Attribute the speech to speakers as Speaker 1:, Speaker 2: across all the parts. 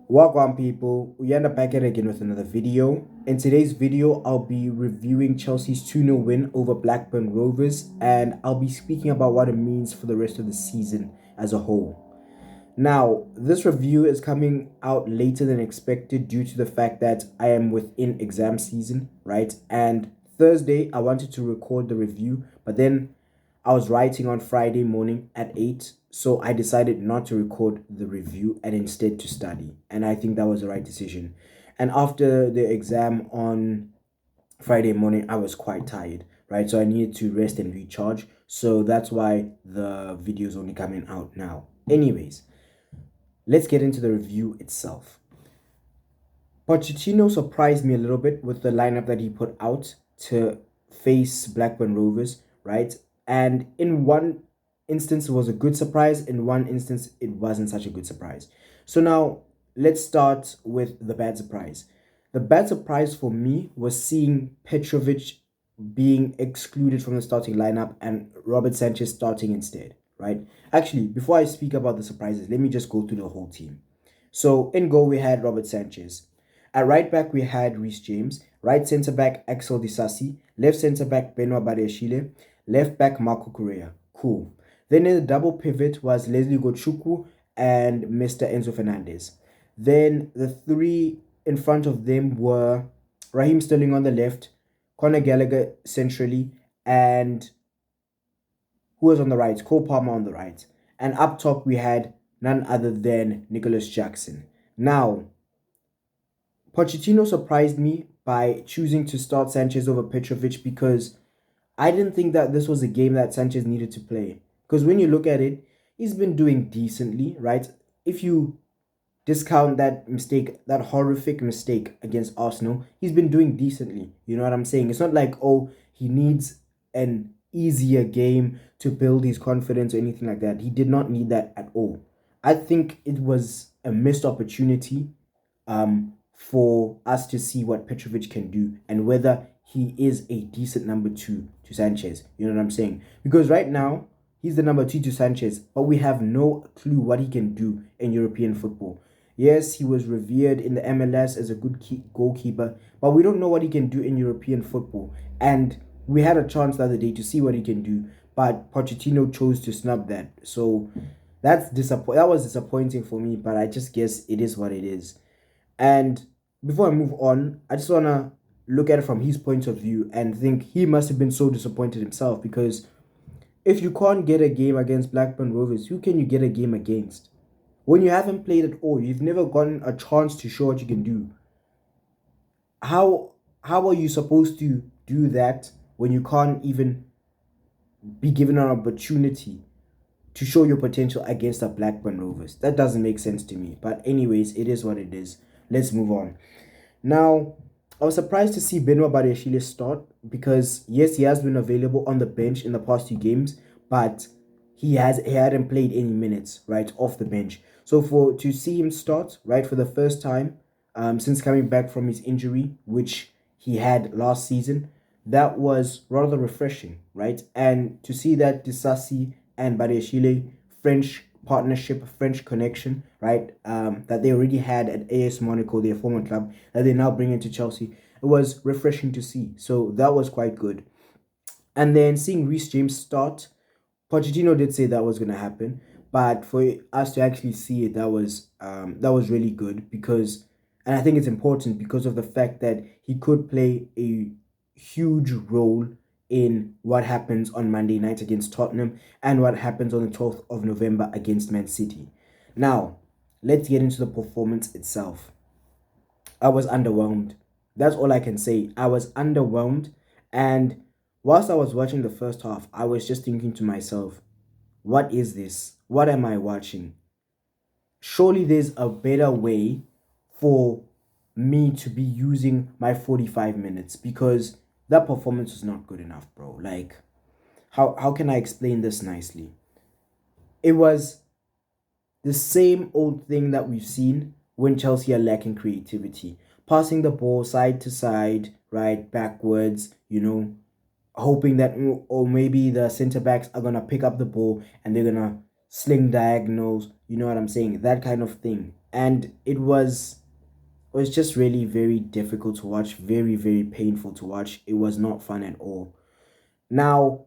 Speaker 1: Welcome people, we end up back at it again with another video. In today's video, I'll be reviewing Chelsea's 2-0 win over Blackburn Rovers, and I'll be speaking about what it means for the rest of the season as a whole. Now, this review is coming out later than expected due to the fact that I am within exam season, right? And Thursday, I wanted to record the review, but then I was writing on Friday morning at 8, so I decided not to record the review and instead to study. And I think that was the right decision. And after the exam on Friday morning, I was quite tired, right? So I needed to rest and recharge. So that's why the video is only coming out now. Anyways, let's get into the review itself. Pochettino surprised me a little bit with the lineup that he put out to face Blackburn Rovers, right? And in one instance, it was a good surprise. In one instance, it wasn't such a good surprise. So now let's start with the bad surprise. The bad surprise for me was seeing Petrovic being excluded from the starting lineup and Robert Sanchez starting instead, right? Actually, before I speak about the surprises, let me just go through the whole team. So in goal, we had Robert Sanchez. At right back, we had Reece James. Right centre back, Axel Disasi. Left centre back, Benoit Badiashile. Left back, Marco Correa. Cool. Then in the double pivot was Leslie Gochuku and Mr. Enzo Fernandez. Then the three in front of them were Raheem Sterling on the left, Conor Gallagher centrally, and who was on the right? Cole Palmer on the right. And up top, we had none other than Nicholas Jackson. Now, Pochettino surprised me by choosing to start Sanchez over Petrovic because I didn't think that this was a game that Sanchez needed to play. Because when you look at it, he's been doing decently, right? If you discount that mistake, that horrific mistake against Arsenal, he's been doing decently. You know what I'm saying? It's not like, oh, he needs an easier game to build his confidence or anything like that. He did not need that at all. I think it was a missed opportunity for us to see what Petrovic can do and whether he is a decent number two to Sanchez. You know what I'm saying? Because right now, he's the number two to Sanchez, but we have no clue what he can do in European football. Yes, he was revered in the MLS as a good goalkeeper, but we don't know what he can do in European football. And we had a chance the other day to see what he can do, but Pochettino chose to snub that. So that was disappointing for me, but I just guess it is what it is. And before I move on, I just want to look at it from his point of view and think he must have been so disappointed himself because if you can't get a game against Blackburn Rovers, who can you get a game against? When you haven't played at all, you've never gotten a chance to show what you can do. How how are you supposed to do that when you can't even be given an opportunity to show your potential against the Blackburn Rovers? That doesn't make sense to me. But anyways, it is what it is. Let's move on. Now, I was surprised to see Benoit Badiashile start because yes, he has been available on the bench in the past two games, but he hadn't played any minutes right off the bench. So for to see him start right for the first time since coming back from his injury, which he had last season, that was rather refreshing, right? And to see that Disasi and Badiashile French partnership, French connection, right? That they already had at AS Monaco, their former club, that they now bring into Chelsea. It was refreshing to see. So that was quite good. And then seeing Reece James start, Pochettino did say that was going to happen, but for us to actually see it, that was really good because, and I think it's important because of the fact that he could play a huge role in what happens on Monday night against Tottenham and what happens on the 12th of November against Man City. Now, let's get into the performance itself. I was underwhelmed. That's all I can say. I was underwhelmed. And whilst I was watching the first half, I was just thinking to myself, what is this? What am I watching? Surely there's a better way for me to be using my 45 minutes because that performance was not good enough, bro. Like, how can I explain this nicely? It was the same old thing that we've seen when Chelsea are lacking creativity. Passing the ball side to side, right, backwards, hoping that, or maybe the centre backs are going to pick up the ball and they're going to sling diagonals. You know what I'm saying? That kind of thing. and it was just really very difficult to watch, very very painful to watch. It was not fun at all. Now,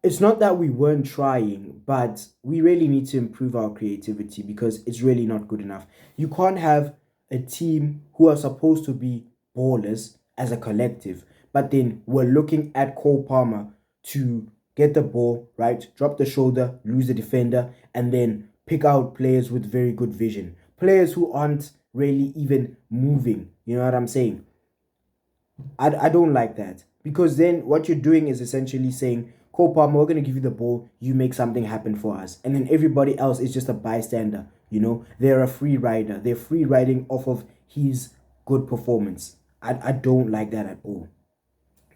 Speaker 1: it's not that we weren't trying, but we really need to improve our creativity because it's really not good enough. You can't have a team who are supposed to be ballers as a collective, but then we're looking at Cole Palmer to get the ball, right? Drop the shoulder, lose the defender, and then pick out players with very good vision. Players who aren't really even moving. You know what I'm saying? I don't like that because then what you're doing is essentially saying, Cole Palmer, we're going to give you the ball, you make something happen for us. And then everybody else is just a bystander. They're a free rider. They're free riding off of his good performance. I don't like that at all.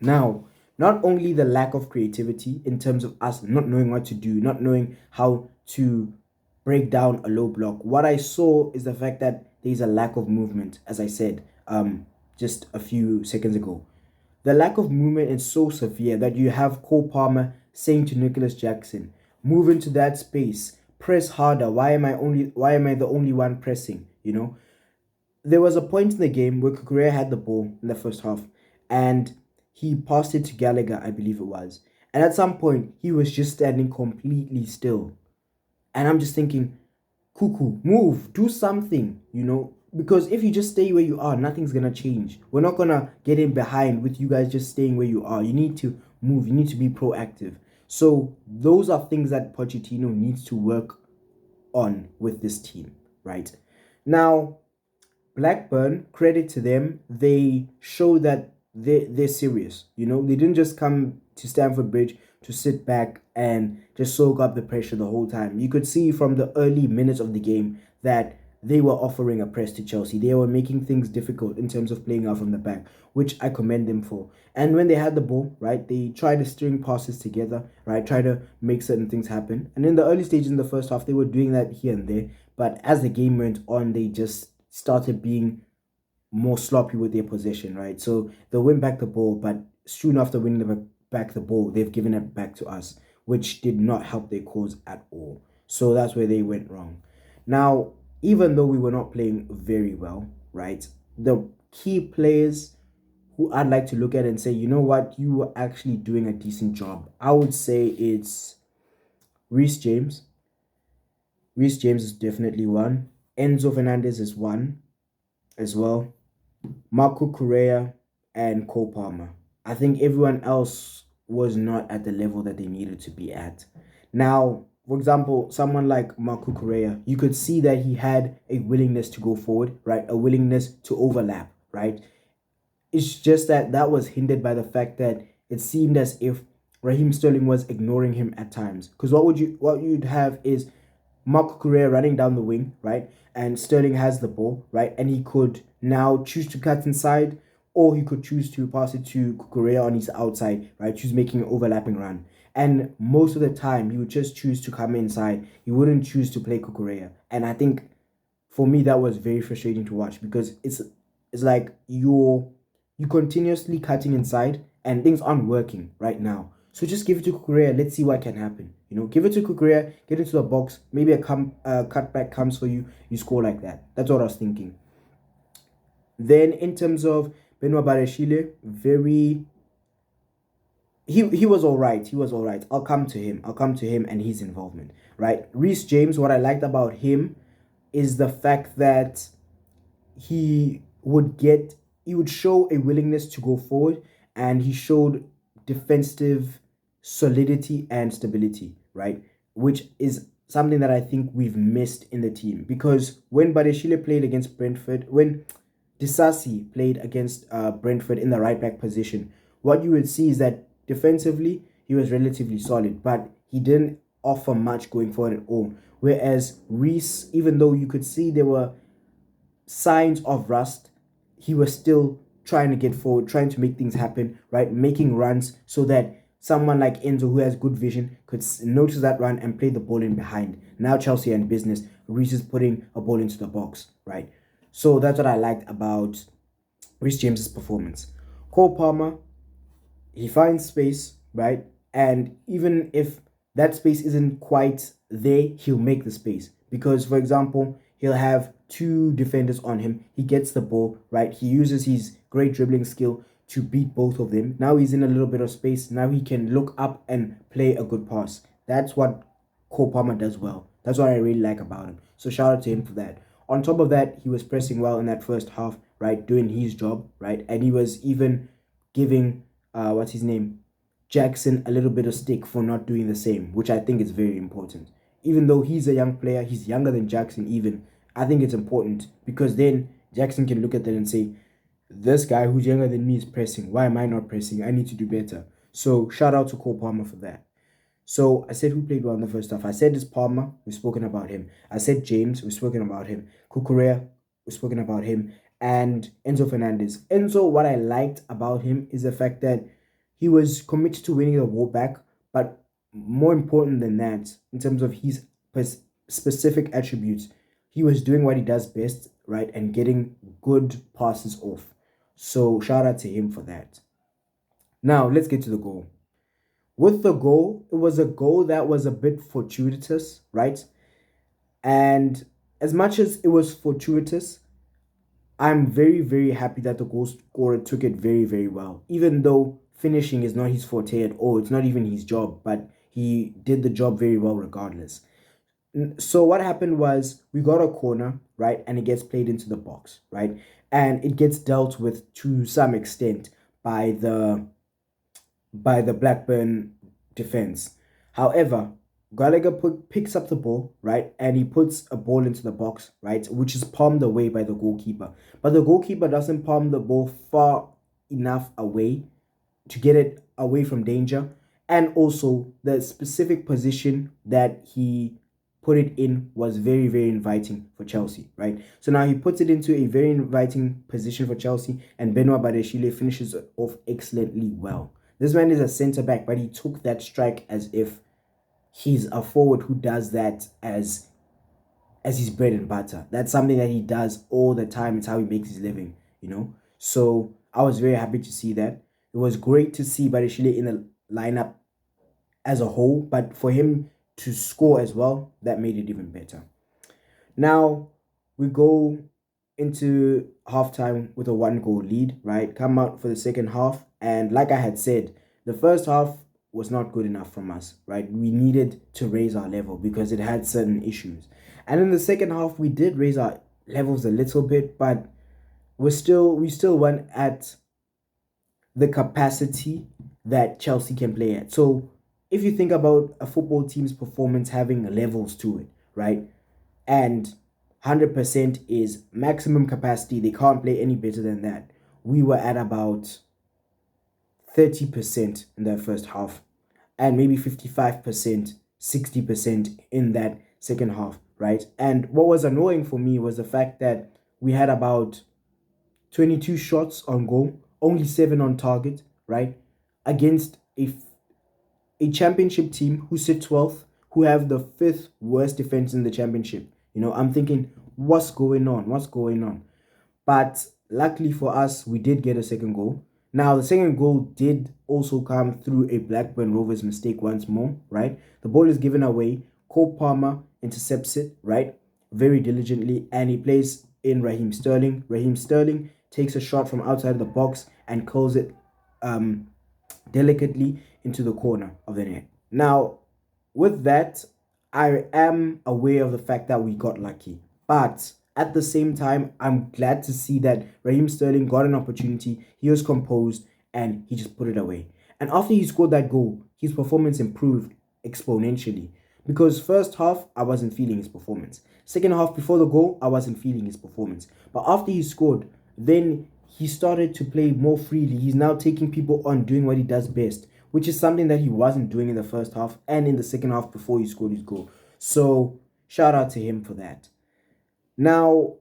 Speaker 1: Now, not only the lack of creativity in terms of us not knowing what to do, not knowing how to break down a low block, what I saw is the fact that there's a lack of movement, as I said just a few seconds ago. The lack of movement is so severe that you have Cole Palmer saying to Nicholas Jackson, move into that space, press harder. Why am I the only one pressing? There was a point in the game where Kukurea had the ball in the first half and he passed it to Gallagher, I believe it was. And at some point, he was just standing completely still. And I'm just thinking, Cuckoo, move, do something. Because if you just stay where you are, nothing's going to change. We're not going to get in behind with you guys just staying where you are. You need to move. You need to be proactive. So those are things that Pochettino needs to work on with this team, right? Now, Blackburn, credit to them, they show that they're serious. They didn't just come to Stamford Bridge to sit back and just soak up the pressure the whole time. You could see from the early minutes of the game that they were offering a press to Chelsea. They were making things difficult in terms of playing out from the back, which I commend them for. And when they had the ball, right, they tried to string passes together, right, try to make certain things happen. And in the early stages in the first half, they were doing that here and there. But as the game went on, they just started being more sloppy with their possession, right? So they'll win back the ball, but soon after winning back the ball, they've given it back to us, which did not help their cause at all. So that's where they went wrong. Now, even though we were not playing very well, right? The key players who I'd like to look at and say, you know what, you were actually doing a decent job. I would say it's Reece James. Reece James is definitely one. Enzo Fernandez is one as well. Marco Correa and Cole Palmer. I think everyone else was not at the level that they needed to be at. Now, for example, someone like Marco Correa, you could see that he had a willingness to go forward, right? A willingness to overlap, right? It's just that was hindered by the fact that it seemed as if Raheem Sterling was ignoring him at times. Because what you'd have is Marco Correa running down the wing, right? And Sterling has the ball, right? And he could now choose to cut inside, or he could choose to pass it to Correa on his outside, right? Choose making an overlapping run. And most of the time, he would just choose to come inside. He wouldn't choose to play Correa. And I think for me, that was very frustrating to watch because it's like you continuously cutting inside and things aren't working right now. So just give it to Correa. Let's see what can happen. Give it to Correa, get into the box. Maybe a cutback comes for you. You score like that. That's what I was thinking. Then in terms of Benoit Badiashile, he was all right. He was all right. I'll come to him and his involvement, right? Reece James, what I liked about him is the fact that he would show a willingness to go forward, and he showed defensive solidity and stability, right? Which is something that I think we've missed in the team, because when Badiashile played against Brentford, when Disasi played against Brentford in the right back position, what you would see is that defensively he was relatively solid, but he didn't offer much going forward at all. Whereas Reece, even though you could see there were signs of rust, he was still trying to get forward, trying to make things happen, right? Making runs so that someone like Enzo, who has good vision, could notice that run and play the ball in behind. Now Chelsea and business. Reece is putting a ball into the box, right? So that's what I liked about Reece James's performance. Cole Palmer, he finds space, right? And even if that space isn't quite there, he'll make the space. Because, for example, he'll have two defenders on him. He gets the ball, right? He uses his great dribbling skill to beat both of them. Now he's in a little bit of space. Now he can look up and play a good pass. That's what Cole Palmer does well. That's what I really like about him. So shout out to him for that. On top of that, he was pressing well in that first half, right? Doing his job, right? And he was even giving, what's his name? Jackson a little bit of stick for not doing the same, which I think is very important. Even though he's a young player, he's younger than Jackson even. I think it's important because then Jackson can look at that and say, this guy who's younger than me is pressing. Why am I not pressing? I need to do better. So shout out to Cole Palmer for that. So I said who played well in the first half. I said it's Palmer. We've spoken about him. I said James. We've spoken about him. Kukurea. We've spoken about him. And Enzo Fernandez. Enzo, what I liked about him is the fact that he was committed to winning the war back. But more important than that, in terms of his specific attributes, he was doing what he does best, right? And getting good passes off. So shout out to him for that. Now, let's get to the goal. With the goal, it was a goal that was a bit fortuitous, right? And as much as it was fortuitous, I'm very, very happy that the goal scorer took it very, very well. Even though finishing is not his forte at all, it's not even his job, but he did the job very well regardless. So what happened was we got a corner, right? And it gets played into the box, right? And it gets dealt with to some extent by the Blackburn defense. However, Gallagher picks up the ball, right? And he puts a ball into the box, right? Which is palmed away by the goalkeeper. But the goalkeeper doesn't palm the ball far enough away to get it away from danger. And also, the specific position that he put it in was very, very inviting for Chelsea, right? So now he puts it into a very inviting position for Chelsea, and Benoit Badiashile finishes it off excellently well. This man is a centre-back, but he took that strike as if he's a forward who does that as his bread and butter. That's something that he does all the time. It's how he makes his living, you know? So I was very happy to see that. It was great to see Badiashile in the lineup as a whole, but for him to score as well, that made it even better. Now, we go into halftime with a 1-goal lead, right? Come out for the second half. And like I had said, the first half was not good enough from us, right? We needed to raise our level because it had certain issues. And in the second half, we did raise our levels a little bit, but we still weren't at the capacity that Chelsea can play at. So if you think about a football team's performance having levels to it, right? And 100% is maximum capacity. They can't play any better than that. We were at about 30% in that first half and maybe 55%, 60% in that second half, right? And what was annoying for me was the fact that we had about 22 shots on goal, only 7 on target, right? Against a championship team who sit 12th, who have the 5th worst defense in the championship. You know, I'm thinking, what's going on? What's going on? But luckily for us, we did get a second goal. Now, the second goal did also come through a Blackburn Rovers mistake once more, right? The ball is given away. Cole Palmer intercepts it, right? Very diligently. And he plays in Raheem Sterling. Raheem Sterling takes a shot from outside the box and curls it delicately into the corner of the net. Now, with that, I am aware of the fact that we got lucky. But at the same time, I'm glad to see that Raheem Sterling got an opportunity. He was composed and he just put it away. And after he scored that goal, his performance improved exponentially. Because first half, I wasn't feeling his performance. Second half, before the goal, I wasn't feeling his performance. But after he scored, then he started to play more freely. He's now taking people on, doing what he does best, which is something that he wasn't doing in the first half and in the second half before he scored his goal. So shout out to him for that. Now,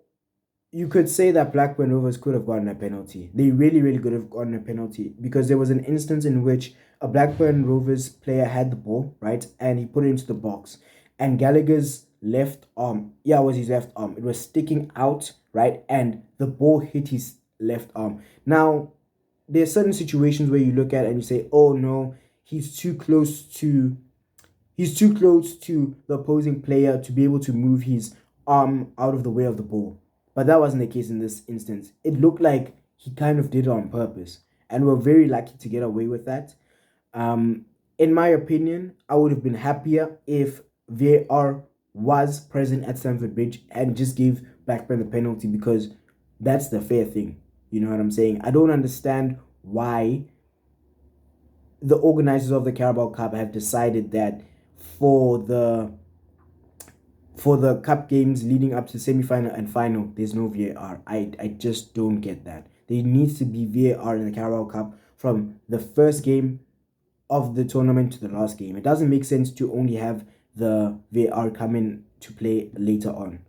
Speaker 1: you could say that Blackburn Rovers could have gotten a penalty. They really, really could have gotten a penalty because there was an instance in which a Blackburn Rovers player had the ball, right? And he put it into the box. And Gallagher's left arm, it was his left arm. It was sticking out, right? And the ball hit his left arm. Now, there are certain situations where you look at and you say, oh no, he's too close to the opposing player to be able to move his arm out of the way of the ball. But that wasn't the case in this instance. It looked like he kind of did it on purpose. And we're very lucky to get away with that. Um, in my opinion, I would have been happier if VAR was present at Stamford Bridge and just gave Blackburn the penalty, because that's the fair thing. You know what I'm saying? I don't understand why the organizers of the Carabao Cup have decided that for the cup games leading up to semi-final and final, there's no VAR. I just don't get that. There needs to be VAR in the Carabao Cup from the first game of the tournament to the last game. It doesn't make sense to only have the VAR come in to play later on.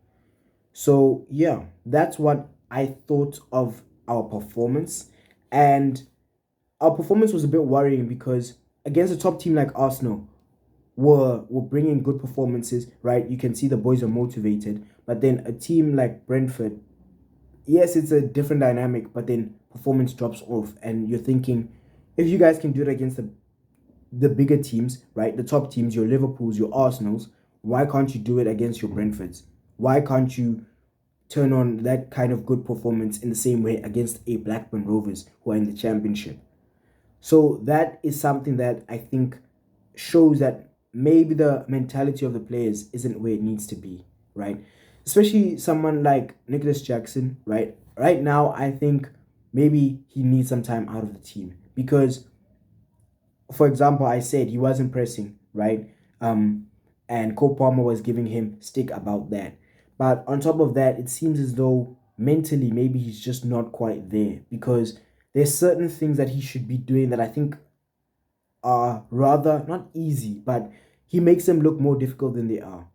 Speaker 1: So yeah, that's what I thought of our performance. And our performance was a bit worrying because against a top team like Arsenal, were bringing good performances, right? You can see the boys are motivated. But then a team like Brentford, yes, it's a different dynamic, but then performance drops off. And you're thinking, if you guys can do it against the bigger teams, right? The top teams, your Liverpools, your Arsenals, why can't you do it against your Brentfords? Why can't you turn on that kind of good performance in the same way against a Blackburn Rovers who are in the championship? So that is something that I think shows that maybe the mentality of the players isn't where it needs to be, right? Especially someone like Nicholas Jackson, right? Right now, I think maybe he needs some time out of the team because, for example, I said he wasn't pressing, right? And Cole Palmer was giving him stick about that. But on top of that, it seems as though mentally maybe he's just not quite there, because there's certain things that he should be doing that I think are rather not easy, but he makes them look more difficult than they are.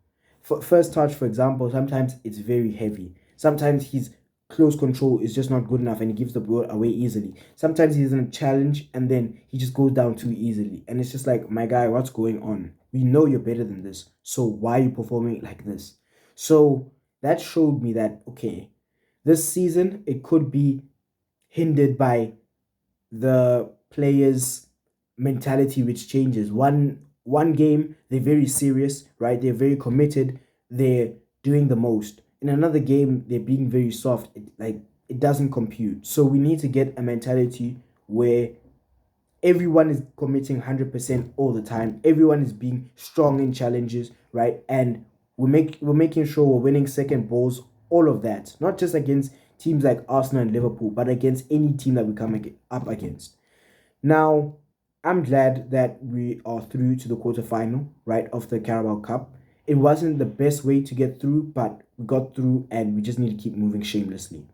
Speaker 1: For first touch, for example, sometimes it's very heavy. Sometimes his close control is just not good enough and he gives the ball away easily. Sometimes he's in a challenge and then he just goes down too easily. And it's just like, my guy, what's going on? We know you're better than this. So why are you performing like this? So that showed me that, okay, this season it could be hindered by the players' mentality, which changes. One game they're very serious, right? They're very committed. They're doing the most. In another game they're being very soft. It doesn't compute. So we need to get a mentality where everyone is committing 100% all the time. Everyone is being strong in challenges, right? And we're making sure we're winning second balls, all of that. Not just against teams like Arsenal and Liverpool, but against any team that we come up against. Now, I'm glad that we are through to the quarterfinal, right, of the Carabao Cup. It wasn't the best way to get through, but we got through and we just need to keep moving shamelessly.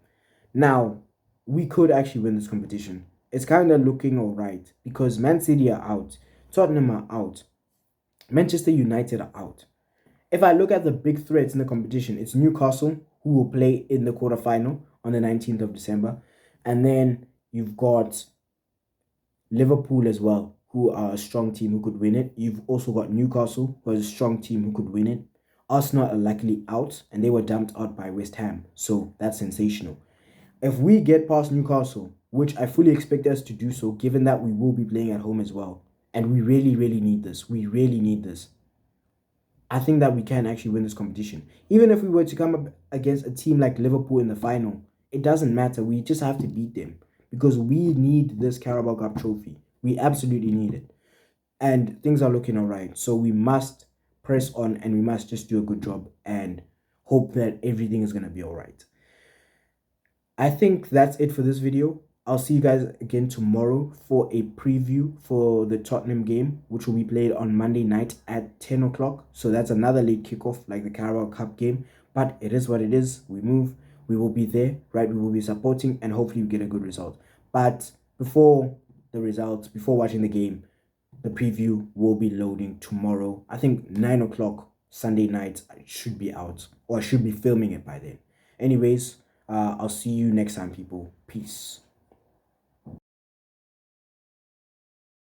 Speaker 1: Now, we could actually win this competition. It's kind of looking all right because Man City are out, Tottenham are out, Manchester United are out. If I look at the big threats in the competition, it's Newcastle, who will play in the quarterfinal on the 19th of December. And then you've got Liverpool as well, who are a strong team who could win it. You've also got Newcastle, who is a strong team who could win it. Arsenal are likely out, and they were dumped out by West Ham. So that's sensational. If we get past Newcastle, which I fully expect us to do so, given that we will be playing at home as well, and we really, really need this. We really need this. I think that we can actually win this competition. Even if we were to come up against a team like Liverpool in the final, it doesn't matter. We just have to beat them because we need this Carabao Cup trophy. We absolutely need it. And things are looking all right. So we must press on and we must just do a good job and hope that everything is going to be all right. I think that's it for this video. I'll see you guys again tomorrow for a preview for the Tottenham game, which will be played on Monday night at 10 o'clock. So that's another late kickoff like the Carabao Cup game. But it is what it is. We move. We will be there, right? We will be supporting and hopefully we get a good result. But before the results, before watching the game, the preview will be loading tomorrow. I think 9 o'clock Sunday night. It should be out, or I should be filming it by then. Anyways, I'll see you next time, people. Peace.